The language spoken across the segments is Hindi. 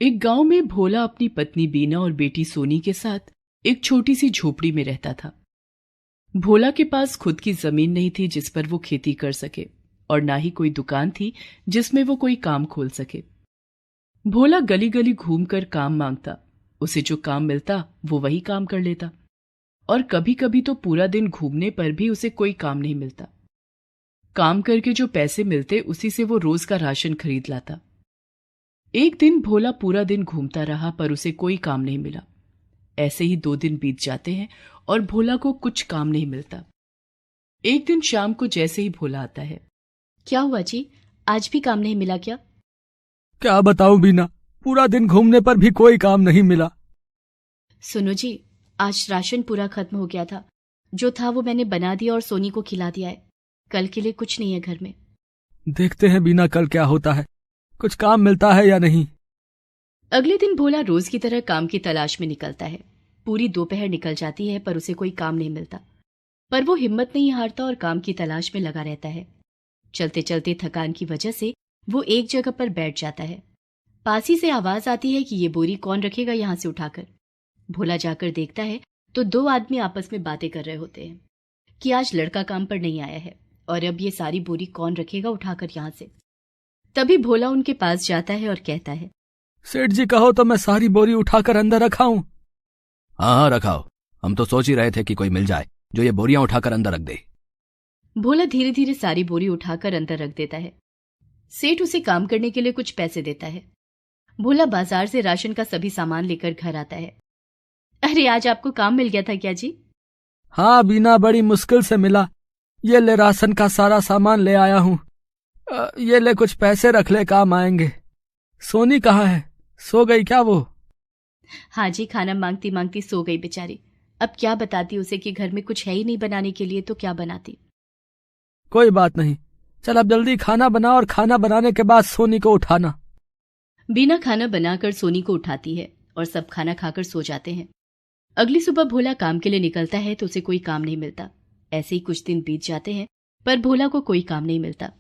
एक गांव में भोला अपनी पत्नी बीना और बेटी सोनी के साथ एक छोटी सी झोपड़ी में रहता था। भोला के पास खुद की जमीन नहीं थी जिस पर वो खेती कर सके, और ना ही कोई दुकान थी जिसमें वो कोई काम खोल सके। भोला गली गली घूमकर काम मांगता, उसे जो काम मिलता वो वही काम कर लेता, और कभी कभी तो पूरा दिन घूमने पर भी उसे कोई काम नहीं मिलता। काम करके जो पैसे मिलते उसी से वो रोज का राशन खरीद लाता। एक दिन भोला पूरा दिन घूमता रहा पर उसे कोई काम नहीं मिला। ऐसे ही 2 दिन बीत जाते हैं और भोला को कुछ काम नहीं मिलता। एक दिन शाम को जैसे ही भोला आता है। क्या हुआ जी, आज भी काम नहीं मिला क्या? क्या बताऊं बीना, पूरा दिन घूमने पर भी कोई काम नहीं मिला। सुनो जी, आज राशन पूरा खत्म हो गया था। जो था वो मैंने बना दिया और सोनी को खिला दिया है। कल के लिए कुछ नहीं है घर में। देखते हैं बीना, कल क्या होता है, कुछ काम मिलता है या नहीं। अगले दिन भोला रोज की तरह काम की तलाश में निकलता है। पूरी दोपहर निकल जाती है पर उसे कोई काम नहीं मिलता, पर वो हिम्मत नहीं हारता और काम की तलाश में लगा रहता है। चलते चलते थकान की वजह से वो एक जगह पर बैठ जाता है। पास ही से आवाज आती है कि ये बोरी कौन रखेगा यहाँ से उठाकर। भोला जाकर देखता है तो 2 आदमी आपस में बातें कर रहे होते हैं कि आज लड़का काम पर नहीं आया है और अब ये सारी बोरी कौन रखेगा उठाकर यहाँ से। तभी भोला उनके पास जाता है और कहता है, सेठ जी कहो तो मैं सारी बोरी उठाकर अंदर रखाऊं। हाँ रखाओ, हम तो सोच ही रहे थे कि कोई मिल जाए जो ये बोरियां उठाकर अंदर रख दे। भोला धीरे धीरे सारी बोरी उठाकर अंदर रख देता है। सेठ उसे काम करने के लिए कुछ पैसे देता है। भोला बाजार से राशन का सभी सामान लेकर घर आता है। अरे आज आपको काम मिल गया था क्या जी? हाँ बीना, बड़ी मुश्किल से मिला। ये ले राशन का सारा सामान ले आया हूँ। ये ले कुछ पैसे रख ले, काम आएंगे। सोनी कहाँ है, सो गई क्या वो? हाँ जी, खाना मांगती मांगती सो गई बेचारी। अब क्या बताती उसे कि घर में कुछ है ही नहीं बनाने के लिए, तो क्या बनाती। कोई बात नहीं, चल अब जल्दी खाना बना और खाना बनाने के बाद सोनी को उठाना। बीना खाना बनाकर सोनी को उठाती है और सब खाना खाकर सो जाते हैं। अगली सुबह भोला काम के लिए निकलता है तो उसे कोई काम नहीं मिलता। ऐसे ही कुछ दिन बीत जाते हैं पर भोला को कोई काम नहीं मिलता।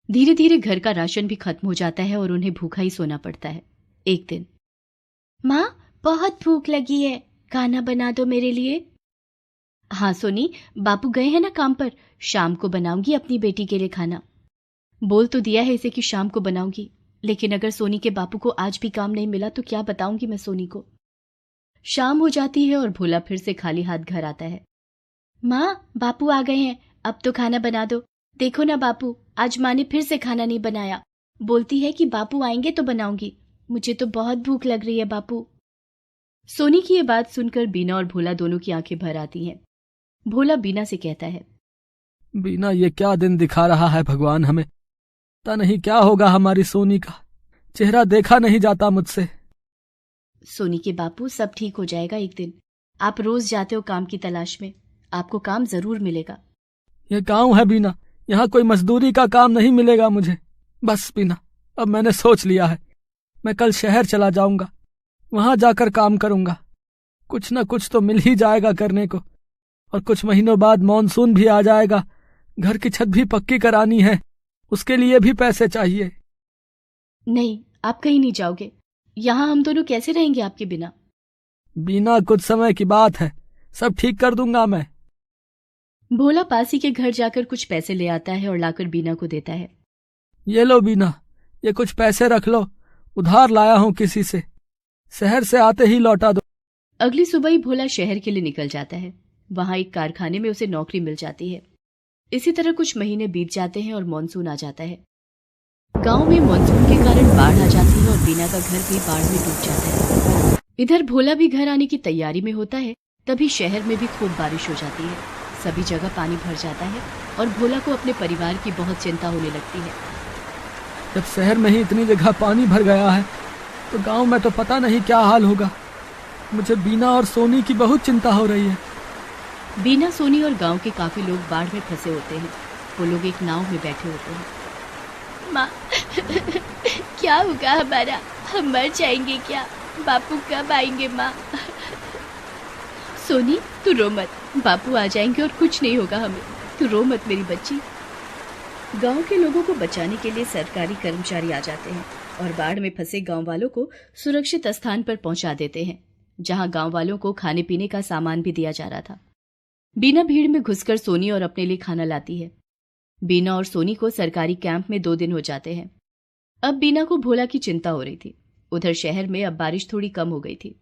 धीरे धीरे घर का राशन भी खत्म हो जाता है और उन्हें भूखा ही सोना पड़ता है। एक दिन, माँ बहुत भूख लगी है, खाना बना दो मेरे लिए। हाँ सोनी, बापू गए हैं ना काम पर, शाम को बनाऊंगी अपनी बेटी के लिए खाना। बोल तो दिया है इसे कि शाम को बनाऊंगी, लेकिन अगर सोनी के बापू को आज भी काम नहीं मिला तो क्या बताऊंगी मैं सोनी को। शाम हो जाती है और भोला फिर से खाली हाथ घर आता है। माँ बापू आ गए हैं, अब तो खाना बना दो। देखो ना बापू, आज माँ ने फिर से खाना नहीं बनाया। बोलती है कि बापू आएंगे तो बनाऊंगी। मुझे तो बहुत भूख लग रही है बापू। सोनी की ये बात सुनकर बीना और भोला दोनों की आंखें भर आती हैं। भोला बीना से कहता है, बीना ये क्या दिन दिखा रहा है भगवान हमें, पता नहीं क्या होगा हमारी सोनी का, चेहरा देखा नहीं जाता मुझसे। सोनी के बापू सब ठीक हो जाएगा एक दिन। आप रोज जाते हो काम की तलाश में, आपको काम जरूर मिलेगा। ये गांव है बीना, यहाँ कोई मजदूरी का काम नहीं मिलेगा मुझे। बस बीना, अब मैंने सोच लिया है, मैं कल शहर चला जाऊंगा, वहां जाकर काम करूंगा। कुछ न कुछ तो मिल ही जाएगा करने को, और कुछ महीनों बाद मॉनसून भी आ जाएगा। घर की छत भी पक्की करानी है, उसके लिए भी पैसे चाहिए। नहीं, आप कहीं नहीं जाओगे, यहाँ हम दोनों कैसे रहेंगे आपके बिना? बीना कुछ समय की बात है, सब ठीक कर दूंगा मैं। भोला पासी के घर जाकर कुछ पैसे ले आता है और लाकर बीना को देता है। ये लो बीना, ये कुछ पैसे रख लो, उधार लाया हूं किसी से, शहर से आते ही लौटा दो। अगली सुबह ही भोला शहर के लिए निकल जाता है। वहां एक कारखाने में उसे नौकरी मिल जाती है। इसी तरह कुछ महीने बीत जाते हैं और मॉनसून आ जाता है। गांव में मॉनसून के कारण बाढ़ आ जाती है और बीना का घर भी बाढ़ में डूब जाता है। इधर भोला भी घर आने की तैयारी में होता है, तभी शहर में भी खूब बारिश हो जाती है। सभी जगह पानी भर जाता है और भोला को अपने परिवार की बहुत चिंता होने लगती है। जब शहर में ही इतनी जगह पानी भर गया है तो गांव में तो पता नहीं क्या हाल होगा। मुझे बीना और सोनी की बहुत चिंता हो रही है। बीना, सोनी और गांव के काफी लोग बाढ़ में फंसे होते हैं। वो लोग एक नाव में बैठे होते हैं। माँ क्या होगा हमारा, हम मर जाएंगे क्या? बापू कब आएंगे माँ? सोनी तू रो मत, बापू आ जाएंगे और कुछ नहीं होगा हमें, तू रो मत मेरी बच्ची। गांव के लोगों को बचाने के लिए सरकारी कर्मचारी आ जाते हैं और बाढ़ में फंसे गांव वालों को सुरक्षित स्थान पर पहुंचा देते हैं, जहां गांव वालों को खाने पीने का सामान भी दिया जा रहा था। बीना भीड़ में घुसकर सोनी और अपने लिए खाना लाती है। बीना और सोनी को सरकारी कैंप में 2 दिन हो जाते हैं। अब बीना को भोला की चिंता हो रही थी। उधर शहर में अब बारिश थोड़ी कम हो गई थी।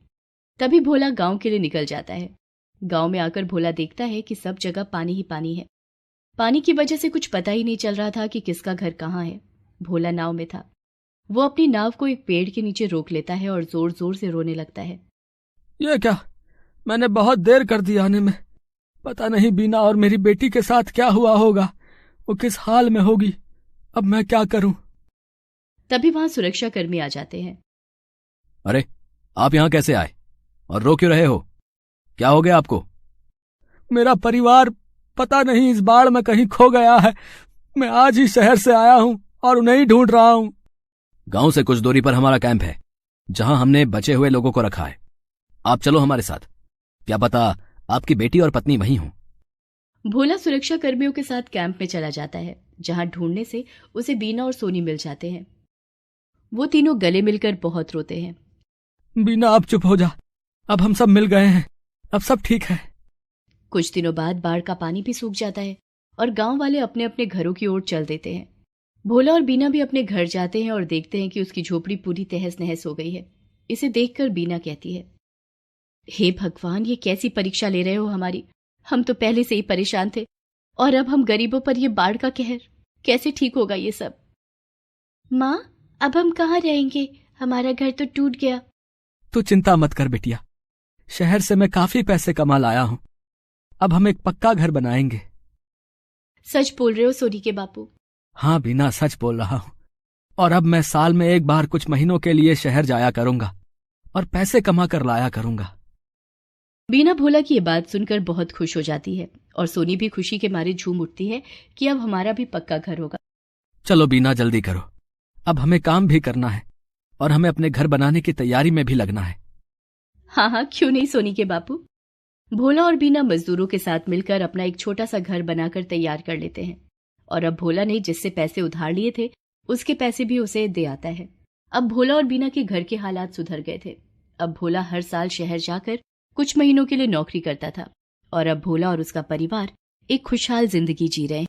तभी भोला गांव के लिए निकल जाता है। गांव में आकर भोला देखता है कि सब जगह पानी ही पानी है। पानी की वजह से कुछ पता ही नहीं चल रहा था कि किसका घर कहाँ है। भोला नाव में था। वो अपनी नाव को एक पेड़ के नीचे रोक लेता है और जोर जोर से रोने लगता है। ये क्या, मैंने बहुत देर कर दी आने में। पता नहीं बीना और मेरी बेटी के साथ क्या हुआ होगा, वो किस हाल में होगी। अब मैं क्या करूं? तभी वहां सुरक्षा कर्मी आ जाते हैं। अरे, आप यहाँ कैसे आए और रो क्यों रहे हो? क्या हो गया आपको? मेरा परिवार पता नहीं इस बाढ़ में कहीं खो गया है। मैं आज ही शहर से आया हूं और उन्हें ही ढूंढ रहा हूं। गांव से कुछ दूरी पर हमारा कैंप है, जहां हमने बचे हुए लोगों को रखा है। आप चलो हमारे साथ, क्या पता आपकी बेटी और पत्नी वहीं हों। भोला सुरक्षा कर्मियों के साथ कैंप में चला जाता है, जहां ढूंढने से उसे बीना और सोनी मिल जाते हैं। वो तीनों गले मिलकर बहुत रोते हैं। बीना, अब चुप हो जा। अब हम सब मिल गए हैं, अब सब ठीक है। कुछ दिनों बाद बाढ़ का पानी भी सूख जाता है और गांव वाले अपने अपने घरों की ओर चल देते हैं। भोला और बीना भी अपने घर जाते हैं और देखते हैं कि उसकी झोपड़ी पूरी तहस नहस हो गई है। इसे देखकर बीना कहती है, हे भगवान, ये कैसी परीक्षा ले रहे हो हमारी। हम तो पहले से ही परेशान थे और अब हम गरीबों पर ये बाढ़ का कहर। कैसे ठीक होगा ये सब? माँ, अब हम कहाँ रहेंगे? हमारा घर तो टूट गया। तू चिंता मत कर बेटिया, शहर से मैं काफी पैसे कमा लाया हूं। अब हम एक पक्का घर बनाएंगे। सच बोल रहे हो सोनी के बापू? हाँ बीना, सच बोल रहा हूं। और अब मैं साल में एक बार कुछ महीनों के लिए शहर जाया करूंगा और पैसे कमा कर लाया करूंगा। बीना भोला की ये बात सुनकर बहुत खुश हो जाती है और सोनी भी खुशी के मारे झूम उठती है कि अब हमारा भी पक्का घर होगा। चलो बीना, जल्दी करो, अब हमें काम भी करना है और हमें अपने घर बनाने की तैयारी में भी लगना है। हाँ हाँ, क्यों नहीं सोनी के बापू। भोला और बीना मजदूरों के साथ मिलकर अपना एक छोटा सा घर बनाकर तैयार कर लेते हैं और अब भोला ने जिससे पैसे उधार लिए थे उसके पैसे भी उसे दे आता है। अब भोला और बीना के घर के हालात सुधर गए थे। अब भोला हर साल शहर जाकर कुछ महीनों के लिए नौकरी करता था और अब भोला और उसका परिवार एक खुशहाल जिंदगी जी रहे हैं।